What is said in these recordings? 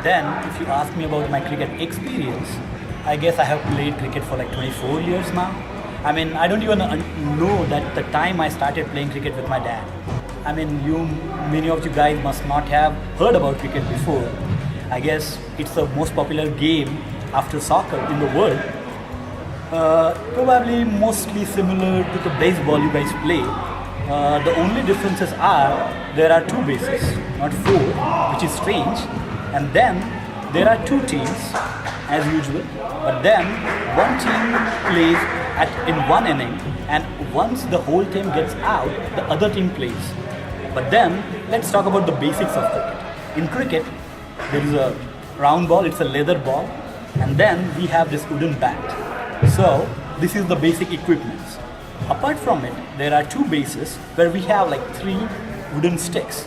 then, if you ask me about my cricket experience, I guess I have played cricket for like 24 years now. I mean, I don't even know that the time I started playing cricket with my dad. I mean, many of you guys must not have heard about cricket before. I guess it's the most popular game after soccer in the world. Probably mostly similar to the baseball you guys play. The only differences are there are two bases, not four, which is strange. And then there are two teams as usual. But then one team plays in one inning, and once the whole team gets out, the other team plays. But then let's talk about the basics of cricket. In cricket, there is a round ball, it's a leather ball, and then we have this wooden bat. So this is the basic equipments. Apart from it, there are two bases where we have like three wooden sticks.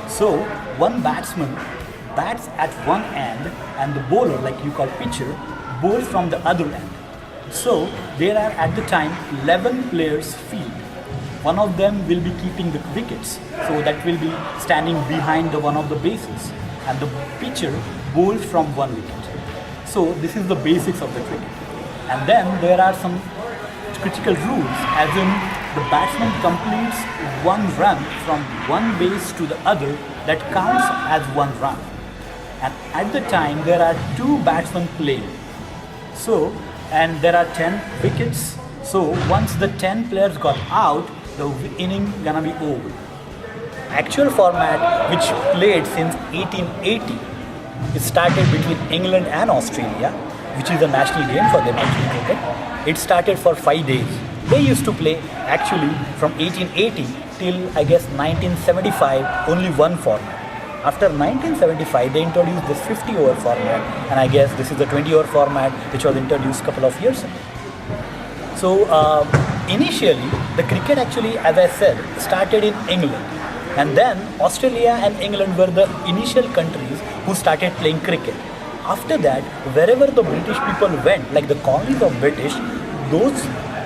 So one batsman bats at one end and the bowler, like you call pitcher, bowls from the other end. So there are at the time 11 players field. One of them will be keeping the wickets, so that will be standing behind the one of the bases, and the pitcher bowls from one wicket. So this is the basics of the cricket. And then there are some critical rules, as in the batsman completes one run from one base to the other, that counts as one run. And at the time there are two batsmen playing. So, and there are 10 wickets. So once the 10 players got out, the inning gonna be over. Actual format, which played since 1880, it started between England and Australia, which is a national game for them actually cricket. It started for 5 days. They used to play actually from 1880 till I guess 1975 only one format. After 1975 they introduced this 50-over format, and I guess this is the 20-over format which was introduced a couple of years ago. So initially the cricket actually, as I said, started in England, and then Australia and England were the initial countries who started playing cricket. After that, wherever the British people went, like the colonies of British, those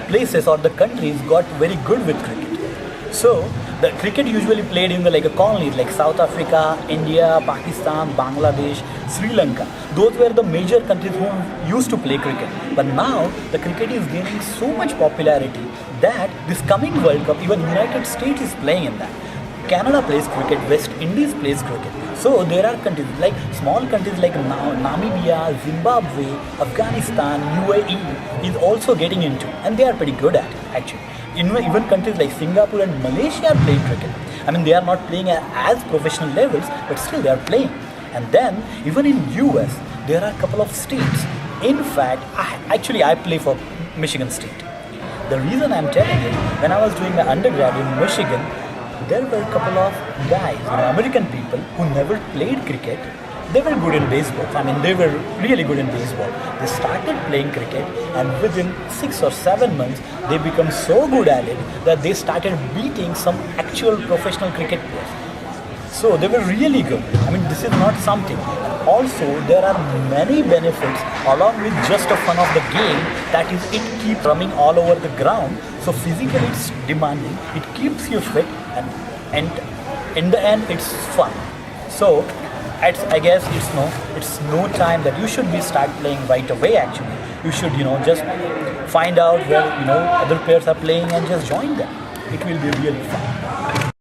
places or the countries got very good with cricket. So the cricket usually played in the colonies like South Africa, India, Pakistan, Bangladesh, Sri Lanka. Those were the major countries who used to play cricket. But now the cricket is gaining so much popularity that this coming World Cup, even United States is playing in that. Canada plays cricket, West Indies plays cricket. So there are countries like small countries like Namibia, Zimbabwe, Afghanistan, UAE is also getting into, and they are pretty good at it actually. Even countries like Singapore and Malaysia are playing cricket. I mean, they are not playing at as professional levels, but still they are playing. And then even in US, there are a couple of states. In fact, I play for Michigan State. The reason I'm telling you, when I was doing my undergrad in Michigan, there were a couple of guys, American people who never played cricket. They were good in baseball. I mean, they were really good in baseball. They started playing cricket, and within 6 or 7 months, they become so good at it that they started beating some actual professional cricket players. So they were really good. I mean, this is not something. Also, there are many benefits along with just the fun of the game. That is, it keeps running all over the ground. So physically it's demanding. It keeps you fit, and in the end it's fun. So I guess it's no time that you should start playing right away. Actually, you should just find out where other players are playing and just join them. It will be really fun.